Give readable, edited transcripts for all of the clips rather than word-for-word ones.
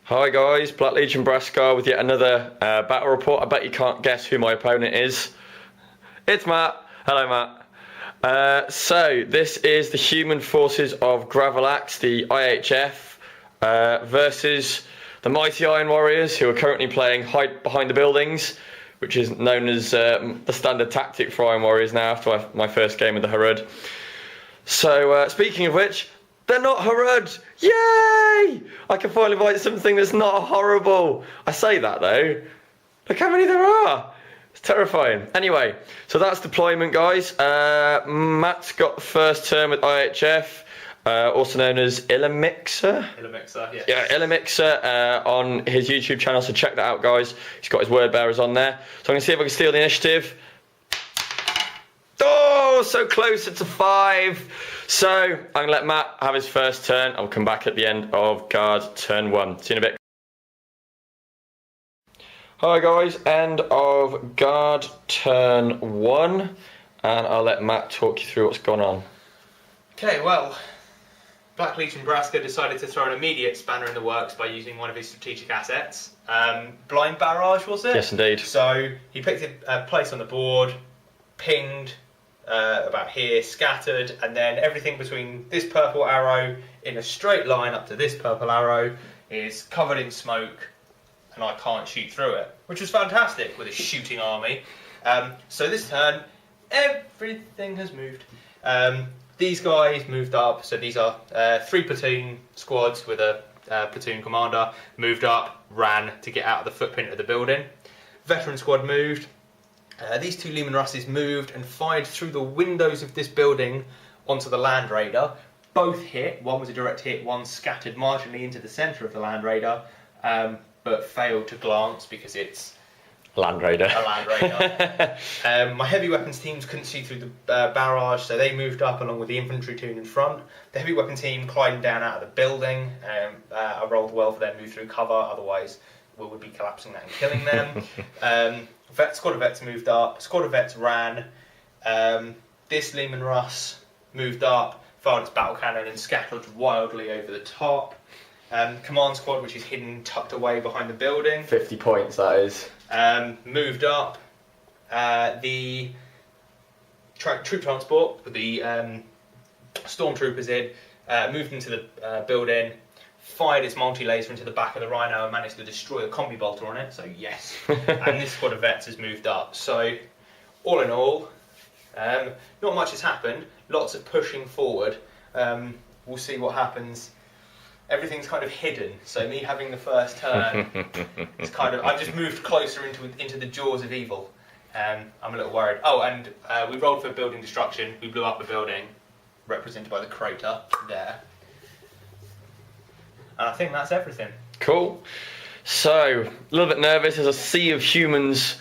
Hi guys, Black Legion Brascar with yet another battle report. I bet you can't guess who my opponent is. It's Matt. Hello Matt. So this is the human forces of Gravelax, the IHF, versus the mighty Iron Warriors, who are currently playing hide behind the buildings, which is known as the standard tactic for Iron Warriors now after my first game with the Harud. So speaking of which, they're not Harud! Yay! I can finally fight something that's not horrible. I say that though. Look how many there are. It's terrifying. Anyway, so that's deployment, guys. Matt's got the first turn with IHF, also known as Illimixer. Illimixer, yes. Yeah, Illimixer on his YouTube channel, so check that out, guys. He's got his word bearers on there. So I'm going to see if I can steal the initiative. Oh, so close, it's a 5. So I'm going to let Matt have his first turn. I'll come back at the end of guard turn 1. See you in a bit. Hi guys, end of guard turn 1, and I'll let Matt talk you through what's gone on. Okay, well, Black Legion Brascar decided to throw an immediate spanner in the works by using one of his strategic assets. Blind Barrage, was it? Yes, indeed. So he picked a place on the board, pinged about here, scattered, and then everything between this purple arrow in a straight line up to this purple arrow is covered in smoke, and I can't shoot through it, which was fantastic with a shooting army. So this turn, everything has moved. These guys moved up, so these are 3 platoon squads with a platoon commander, moved up, ran to get out of the footprint of the building. Veteran squad moved. These 2 Leman Russes moved and fired through the windows of this building onto the Land Raider. Both hit. One was a direct hit, one scattered marginally into the centre of the Land Raider, but failed to glance because it's Land Raider. A Land Raider. My heavy weapons teams couldn't see through the barrage, so they moved up along with the infantry team in front. The heavy weapon team climbed down out of the building. I rolled well for them, moved through cover, otherwise we would be collapsing that and killing them. Squad of Vets moved up, Squad of Vets ran. This Leman Russ moved up, fired its battle cannon and scattered wildly over the top. Command Squad, which is hidden, tucked away behind the building. 50 points, that is. Moved up. The troop transport with the stormtroopers in, moved into the building, fired its multi-laser into the back of the Rhino and managed to destroy a combi bolter on it, so yes. And this squad of vets has moved up. So, all in all, not much has happened, lots of pushing forward. We'll see what happens. Everything's kind of hidden, so me having the first turn, it's kind of, I've just moved closer into the jaws of evil. I'm a little worried. Oh, and we rolled for building destruction. We blew up a building, represented by the crater there. And I think that's everything. Cool. So, a little bit nervous. There's a sea of humans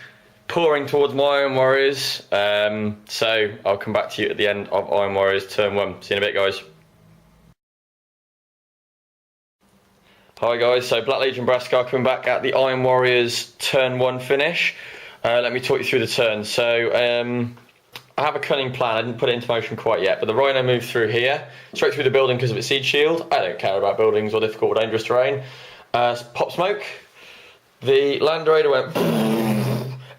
pouring towards my Iron Warriors. So, I'll come back to you at the end of Iron Warriors turn 1. See you in a bit, guys. Hi guys, so Black Legion Brascar coming back at the Iron Warriors turn 1 finish. Let me talk you through the turn. So, I have a cunning plan. I didn't put it into motion quite yet, but the Rhino moved through here, straight through the building because of its siege shield. I don't care about buildings or difficult or dangerous terrain. Pop smoke. The Land Raider went.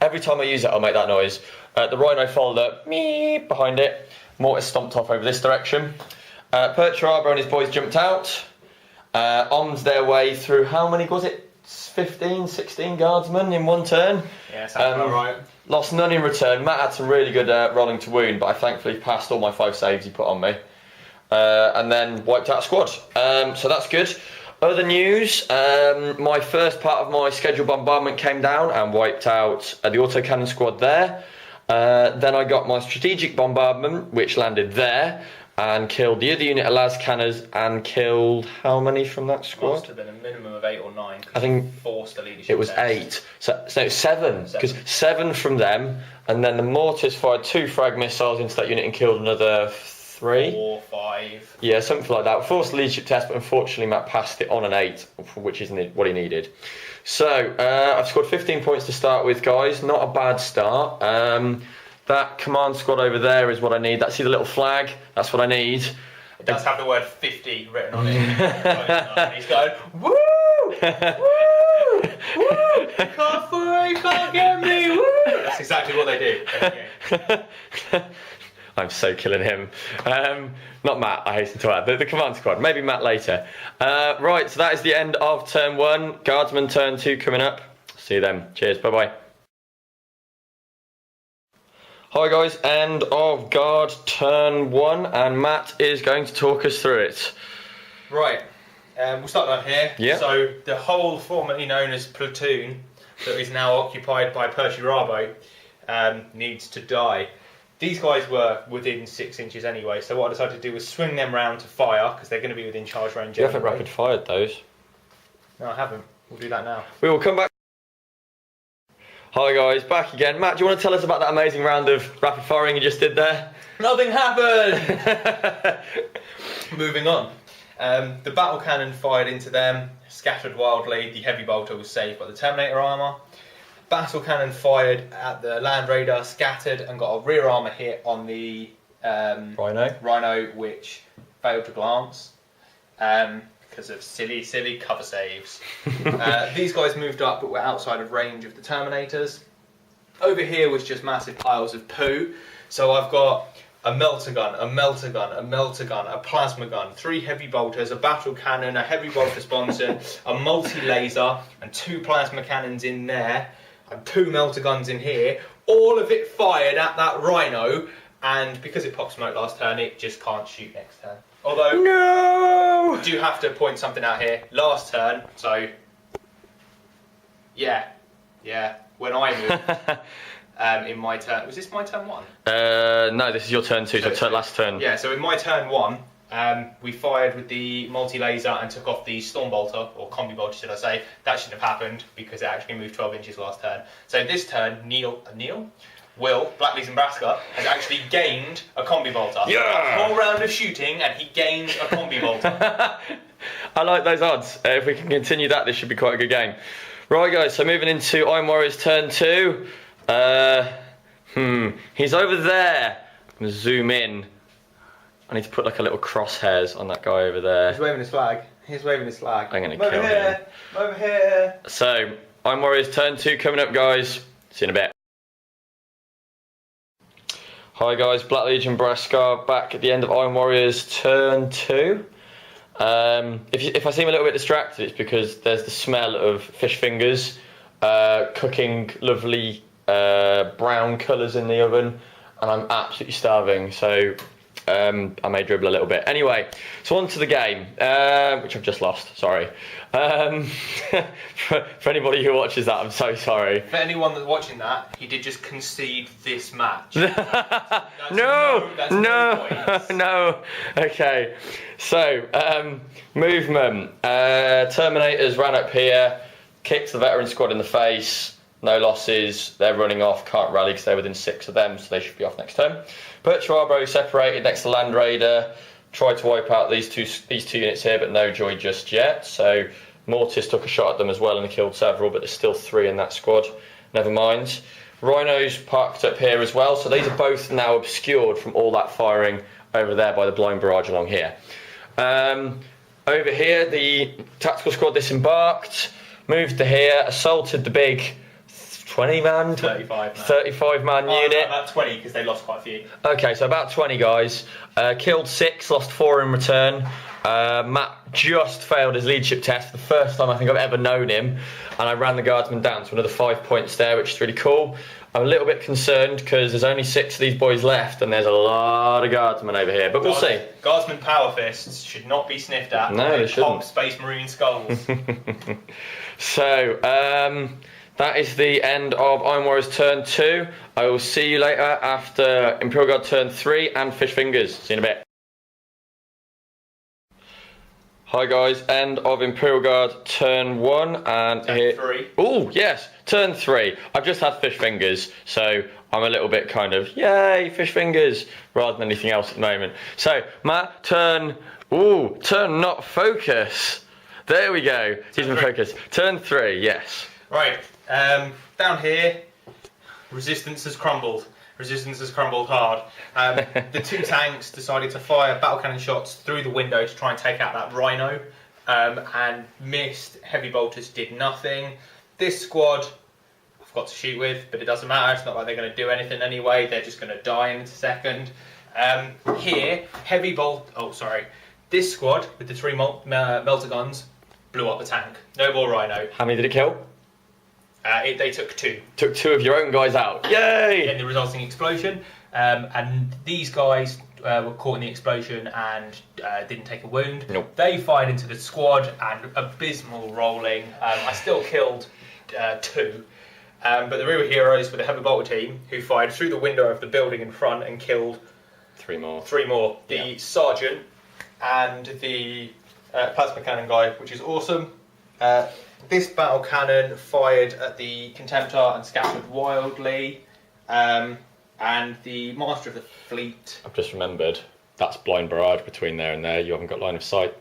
Every time I use it, I'll make that noise. The Rhino followed up behind it. Mortis stomped off over this direction. Percher Arbor and his boys jumped out. Ommed their way through, how many was it? 15, 16 guardsmen in one turn. Yeah, sounds about right. Lost none in return. Matt had some really good rolling to wound, but I thankfully passed all my 5 saves he put on me. And then wiped out a squad. So that's good. Other news, my first part of my scheduled bombardment came down and wiped out the autocannon squad there. Then I got my strategic bombardment, which landed there, and killed the other unit of las canners and killed how many from that squad? Must have been a minimum of 8 or 9. I think forced the leadership. it was test. 8. So 7, because 7 from them, and then the mortars fired 2 frag missiles into that unit and killed another 3. 4, 5. Yeah, something like that. Forced the leadership test, but unfortunately Matt passed it on an 8, which isn't what he needed. So I've scored 15 points to start with, guys. Not a bad start. That command squad over there is what I need. That's the little flag. That's what I need. It does have the word 50 written on it. He's going, woo! Woo! Woo! You can't get me! Woo! That's exactly what they do. Okay. I'm so killing him. Not Matt, I hasten to add. The command squad. Maybe Matt later. Right, so that is the end of turn 1. Guardsman turn 2 coming up. See you then. Cheers. Bye-bye. Hi guys, end of guard turn 1, and Matt is going to talk us through it. Right, we'll start down here. Yeah. So the whole formerly known as platoon that is now occupied by Pt-1 needs to die. These guys were within 6 inches anyway, so what I decided to do was swing them round to fire, because they're going to be within charge range. You haven't rapid fired those. No, I haven't. We'll do that now. We will come back. Hi guys, back again. Matt, do you want to tell us about that amazing round of rapid firing you just did there? Nothing happened! Moving on. The battle cannon fired into them, scattered wildly. The heavy bolter was saved by the Terminator armour. Battle cannon fired at the Land Raider, scattered, and got a rear armour hit on the Rhino, which failed to glance because of silly cover saves. These guys moved up, but were outside of range of the Terminators. Over here was just massive piles of poo. So I've got a melter gun, a melter gun, a melter gun, a plasma gun, 3 heavy bolters, a battle cannon, a heavy bolter sponsor, a multi-laser, and 2 plasma cannons in there, and 2 melter guns in here. All of it fired at that Rhino, and because it popped smoke last turn, it just can't shoot next turn. Although, no! I do have to point something out here. Last turn, so yeah, when I moved. In my turn, was this my turn 1? No, this is your turn 2, so last turn. Yeah, so in my turn 1, we fired with the multi-laser and took off the storm bolter, or combi bolter should I say. That shouldn't have happened because it actually moved 12 inches last turn. So this turn, Will, Blackley's Nebraska, has actually gained a combi bolter. Yeah! A whole round of shooting and he gained a combi bolter. I like those odds. If we can continue that, this should be quite a good game. Right guys, so moving into Iron Warriors turn 2. He's over there. I'm going to zoom in. I need to put like a little crosshairs on that guy over there. He's waving his flag. I'm going to kill him. Over here. So, Iron Warriors turn 2 coming up guys. See you in a bit. Hi guys, Black Legion Brascar back at the end of Iron Warriors turn 2. If I seem a little bit distracted, it's because there's the smell of fish fingers cooking lovely brown colours in the oven, and I'm absolutely starving, so I may dribble a little bit. Anyway, so on to the game, which I've just lost, sorry. For anybody who watches that, I'm so sorry. For anyone that's watching that, he did just concede this match. No. Points. No. Okay, so movement. Terminators ran up here, kicked the veteran squad in the face. No losses, they're running off, can't rally because they're within 6 of them, so they should be off next turn. Pt-1 separated next to Land Raider, tried to wipe out these two units here, but no joy just yet. So Mortis took a shot at them as well and killed several, but there's still 3 in that squad. Never mind. Rhinos parked up here as well, so these are both now obscured from all that firing over there by the blind barrage along here. Over here, the tactical squad disembarked, moved to here, assaulted the big 20-man? 35-man unit. About 20 because they lost quite a few. Okay, so about 20 guys. Killed 6, lost 4 in return. Matt just failed his leadership test, the first time I think I've ever known him, and I ran the guardsman down, so another 5 points there, which is really cool. I'm a little bit concerned because there's only 6 of these boys left, and there's a lot of guardsmen over here, but we'll see. Guardsman power fists should not be sniffed at. No, they shouldn't. Pop Space Marine skulls. So, that is the end of Iron Warriors turn 2. I will see you later after Imperial Guard turn 3 and Fish Fingers. See you in a bit. Hi guys, end of Imperial Guard turn 1 and turn 3. Oh yes, turn 3. I've just had Fish Fingers, so I'm a little bit kind of yay Fish Fingers rather than anything else at the moment. So Matt, turn not focus. There we go. He's in focus. Turn 3, yes. Right, down here, resistance has crumbled. Resistance has crumbled hard. The 2 tanks decided to fire battle cannon shots through the window to try and take out that Rhino. and missed. Heavy bolters did nothing. This squad I've got to shoot with, but it doesn't matter. It's not like they're going to do anything anyway. They're just going to die in a second. Here, this squad with the 3 melter guns blew up the tank. No more Rhino. How many did it kill? They took 2. Took 2 of your own guys out. Yay! In the resulting explosion. And these guys were caught in the explosion and didn't take a wound. Nope. They fired into the squad and abysmal rolling. I still killed 2. But the real heroes were the heavy bolter team, who fired through the window of the building in front and killed 3 more. The sergeant and the plasma cannon guy, which is awesome. This battle cannon fired at the Contemptor and scattered wildly. And the master of the fleet. I've just remembered, that's blind barrage between there and there. You haven't got line of sight.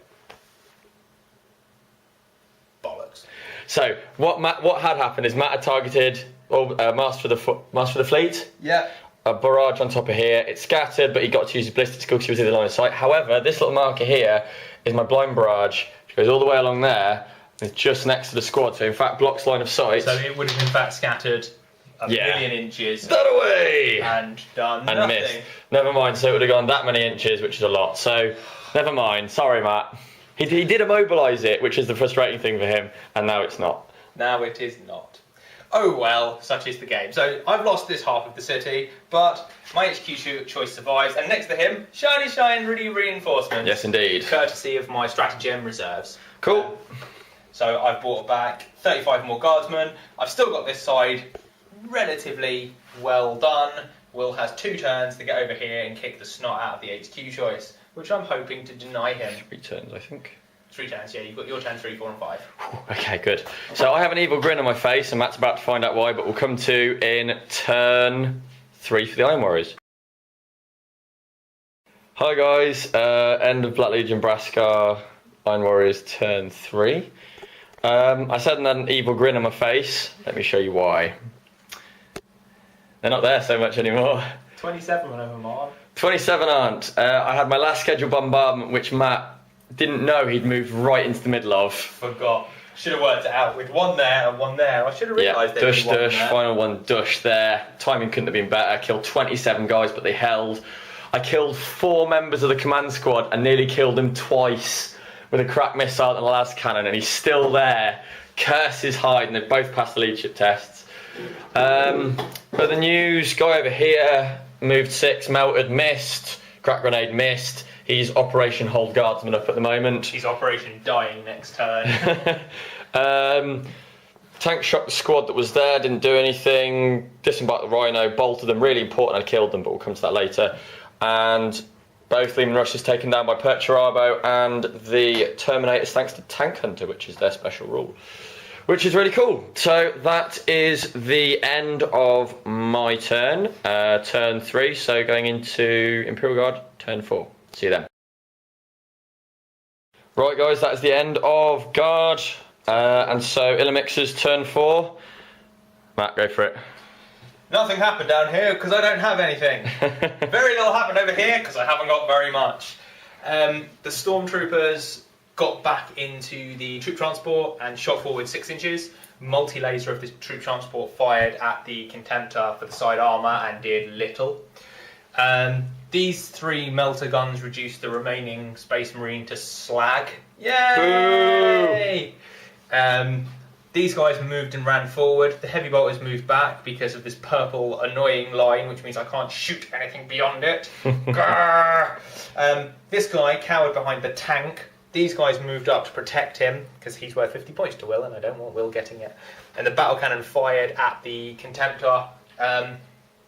Bollocks. So what had happened is Matt had targeted master of the fleet. Yeah. A barrage on top of here. It scattered, but he got to use his ballistic skill because he was in the line of sight. However, this little marker here is my blind barrage, which goes all the way along there. It's just next to the squad, so in fact blocks line of sight. So it would have in fact scattered a million inches. That away! And done and nothing. Missed. Never mind, so it would have gone that many inches, which is a lot. So, never mind. Sorry, Matt. He did immobilise it, which is the frustrating thing for him, and now it's not. Now it is not. Oh well, such is the game. So I've lost this half of the city, but my HQ choice survives, and next to him, shiny reinforcements. Yes, indeed. Courtesy of my stratagem reserves. Cool. So I've brought back 35 more guardsmen. I've still got this side relatively well done. Will has 2 turns to get over here and kick the snot out of the HQ choice, which I'm hoping to deny him. 3 turns, I think. 3 turns, yeah. You've got your turn 3, 4, and 5. Okay, good. So I have an evil grin on my face, and Matt's about to find out why, but we'll come to in turn 3 for the Iron Warriors. Hi guys, end of Black Legion Braskar, Iron Warriors turn 3. I said I had an evil grin on my face. Let me show you why. They're not there so much anymore. 27 of them are. 27 aren't. I had my last scheduled bombardment, which Matt didn't know he'd moved right into the middle of. Forgot. Should have worked it out with 1 there and 1 there. I should have realised there'd be 1 dush, there. final 1, dush there. Timing couldn't have been better. Killed 27 guys, but they held. I killed 4 members of the command squad and nearly killed him twice with a crack missile and a las cannon, and he's still there. Curses hide, and they've both passed the leadership tests. But the news, guy over here, moved 6, melted, missed, crack grenade, missed. He's Operation Hold Guardsman up at the moment. He's Operation Dying next turn. Tank shot the squad that was there, didn't do anything. Disembarked the Rhino, bolted them, really important, I killed them, but we'll come to that later. And both Lehman Rush is taken down by Perturabo and the Terminators thanks to Tank Hunter, which is their special rule. Which is really cool. So that is the end of my turn, turn 3. So going into Imperial Guard, turn 4. See you then. Right guys, that is the end of Guard. And so Illimix's turn 4. Matt, go for it. Nothing happened down here because I don't have anything. Very little happened over here because I haven't got very much. The Stormtroopers got back into the troop transport and shot forward 6 inches. Multi-laser of the troop transport fired at the Contemptor for the side armour and did little. These 3 melter guns reduced the remaining Space Marine to slag. Yay! These guys moved and ran forward. The heavy bolters moved back because of this purple annoying line, which means I can't shoot anything beyond it. This guy cowered behind the tank. These guys moved up to protect him because he's worth 50 points to Will, and I don't want Will getting it. And the battle cannon fired at the Contemptor,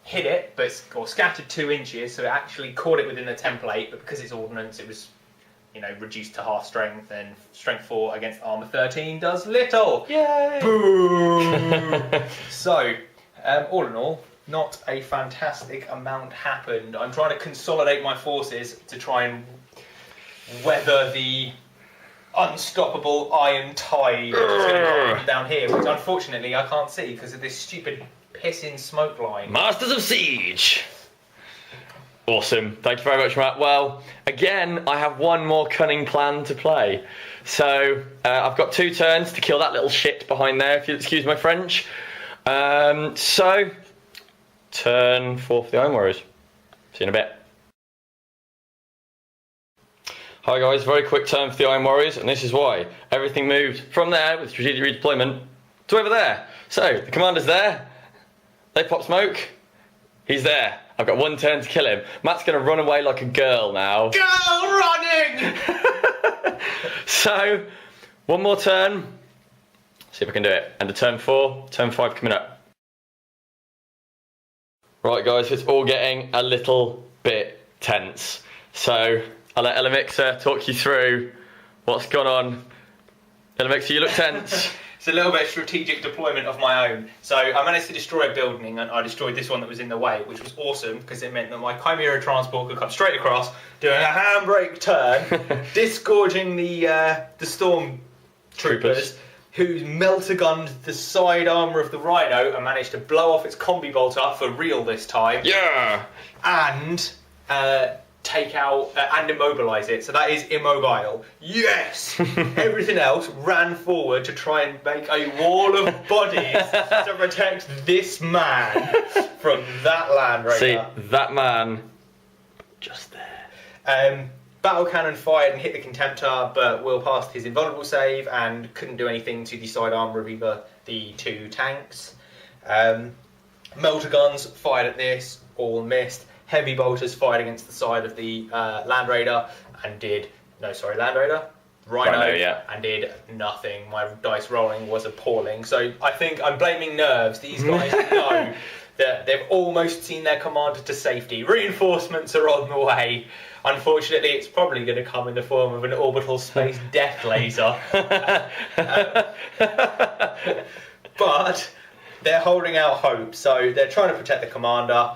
hit it, or scattered 2 inches, so it actually caught it within the template. But because it's ordnance, it was, reduced to half strength, and strength 4 against armor 13 does little. Yay! Boom! So, all in all, not a fantastic amount happened. I'm trying to consolidate my forces to try and weather the unstoppable iron tide down here, which unfortunately I can't see because of this stupid pissing smoke line. Masters of Siege! Awesome. Thank you very much, Matt. Well, again, I have one more cunning plan to play. So, I've got 2 turns to kill that little shit behind there, if you'll excuse my French. So, turn 4 for the Iron Warriors. See you in a bit. Hi guys, very quick turn for the Iron Warriors, and this is why. Everything moved from there with strategic redeployment to over there. So, the commander's there. They pop smoke. He's there. I've got 1 turn to kill him. Matt's going to run away like a girl now. Girl running! So, 1 more turn. See if I can do it. And a turn 4, turn 5 coming up. Right guys, it's all getting a little bit tense. So, I'll let Elamixer talk you through what's gone on. Elamixer, you look tense. It's a little bit of strategic deployment of my own. So I managed to destroy a building, and I destroyed this one that was in the way, which was awesome because it meant that my Chimera transport could come straight across, doing a handbrake turn, disgorging the storm troopers, who melter-gunned the side armour of the Rhino and managed to blow off its combi bolter for real this time. Yeah! And take out and immobilise it. So that is immobile. Yes! Everything else ran forward to try and make a wall of bodies to protect this man from that Land Raider. See, that man, just there. Battle cannon fired and hit the Contemptor, but Will passed his invulnerable save and couldn't do anything to the side armour of either the 2 tanks. Melter guns fired at this, all missed. Heavy bolters fired against the side of the Land Raider and did... No, sorry, Land Raider? Rhino, yeah. And did nothing. My dice rolling was appalling. So I think I'm blaming nerves. These guys know that they've almost seen their commander to safety. Reinforcements are on the way. Unfortunately, it's probably going to come in the form of an orbital space death laser. But they're holding out hope. So they're trying to protect the commander.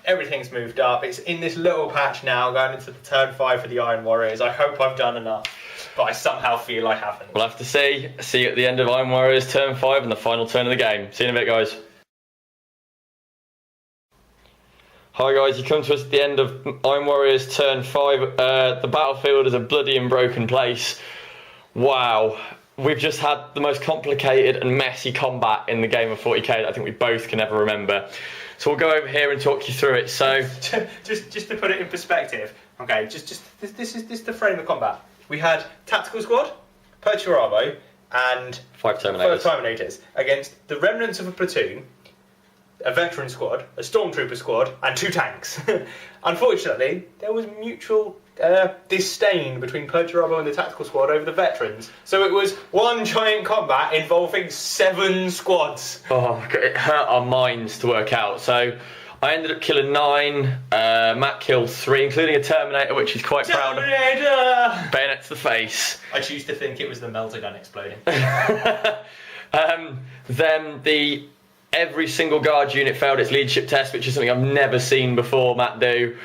Everything's moved up. It's in this little patch now, going into the turn 5 for the Iron Warriors. I hope I've done enough, but I somehow feel I haven't. We'll have to see. See you at the end of Iron Warriors turn 5 and the final turn of the game. See you in a bit, guys. Hi guys, you come to us at the end of Iron Warriors turn 5. The battlefield is a bloody and broken place. Wow. We've just had the most complicated and messy combat in the game of 40k that I think we both can ever remember. So we'll go over here and talk you through it. So just to put it in perspective, okay, this is the frame of combat. We had tactical squad, Perturabo, and 5 Terminators. 5 Terminators against the remnants of a platoon, a veteran squad, a stormtrooper squad, and 2 tanks. Unfortunately, there was mutual disdain between Perturabo and the tactical squad over the veterans. So it was one giant combat involving 7 squads. Oh, it hurt our minds to work out. So I ended up killing 9. Matt killed 3, including a Terminator, which he's quite proud of. Bayonet to the face. I choose to think it was the melter gun exploding. Then every single guard unit failed its leadership test, which is something I've never seen before Matt do.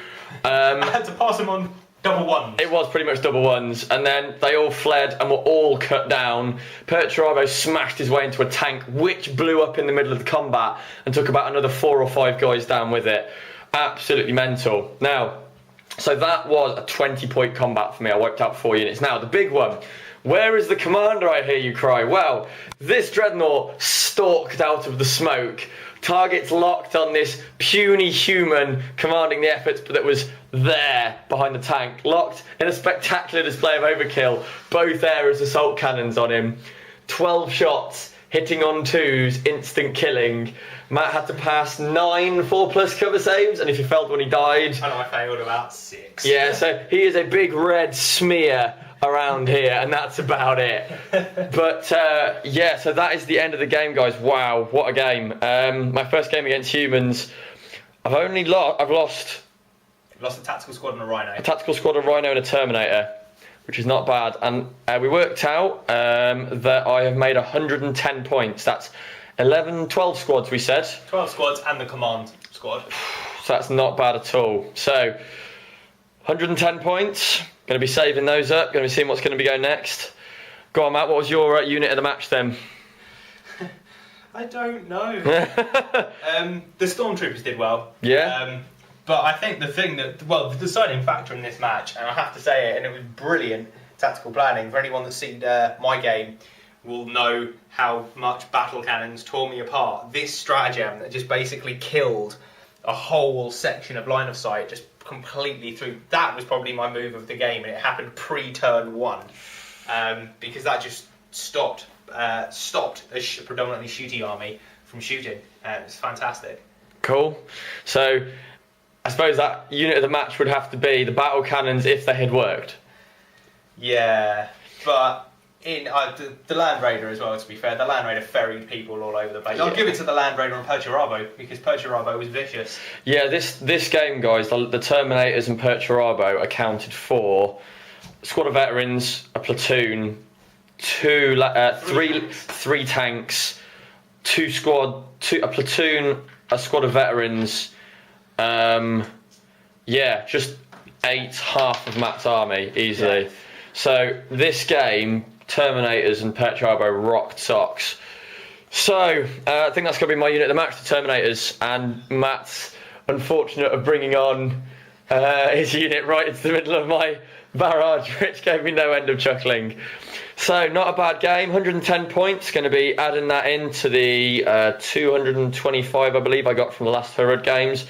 I had to pass them on double ones. It was pretty much double ones, and then they all fled and were all cut down. Perturabo smashed his way into a tank, which blew up in the middle of the combat and took about another 4 or 5 guys down with it. Absolutely mental. Now, so that was a 20-point combat for me. I wiped out 4 units. Now, the big one. Where is the commander, I hear you cry? Well, this dreadnought stalked out of the smoke. Targets locked on this puny human commanding the efforts that was there behind the tank. Locked in a spectacular display of overkill. Both areas assault cannons on him. 12 shots, hitting on 2s, instant killing. Matt had to pass 9 4+ cover saves, and if he failed when he died... And I failed about 6. Yeah, so he is a big red smear around here, and that's about it. But yeah, so that is the end of the game, guys. Wow, what a game. My first game against humans, I've lost a tactical squad and a Rhino. A tactical squad, a Rhino and a Terminator, which is not bad. And we worked out that I have made 110 points. That's 12 squads, we said. 12 squads and the command squad. So that's not bad at all. So 110 points. Going to be saving those up. Going to be seeing what's going to be going next. Go on, Matt. What was your unit of the match then? I don't know. The stormtroopers did well. Yeah. But I think the deciding factor in this match, and I have to say it, and it was brilliant tactical planning. For anyone that's seen my game, will know how much battle cannons tore me apart. This stratagem that just basically killed a whole section of line of sight, just completely through. That was probably my move of the game, and it happened pre-turn 1, because that just stopped a predominantly shooting army from shooting. It's fantastic. Cool. So I suppose that unit of the match would have to be the battle cannons if they had worked. Yeah, but in the Land Raider as well, to be fair, the Land Raider ferried people all over the place. I'll give it to the Land Raider and Perturabo, because Perturabo was vicious. Yeah, this game, guys, the Terminators and Perturabo accounted for squad of veterans, a platoon, three tanks, a platoon, a squad of veterans, just 8 half of Matt's army easily. Yeah. So this game, Terminators and Perturabo rocked socks. So I think that's going to be my unit of the match, the Terminators, and Matt's unfortunate of bringing on his unit right into the middle of my barrage, which gave me no end of chuckling. So not a bad game, 110 points, going to be adding that into the 225 I believe I got from the last Herod games.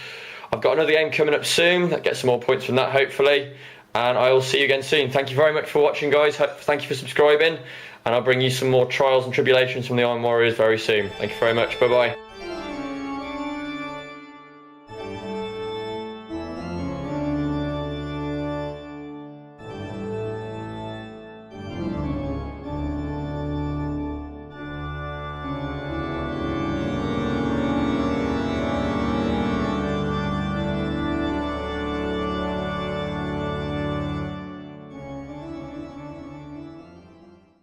I've got another game coming up soon, I'll get some more points from that hopefully, and I will see you again soon. Thank you very much for watching, guys. Thank you for subscribing, and I'll bring you some more trials and tribulations from the Iron Warriors very soon. Thank you very much, bye bye.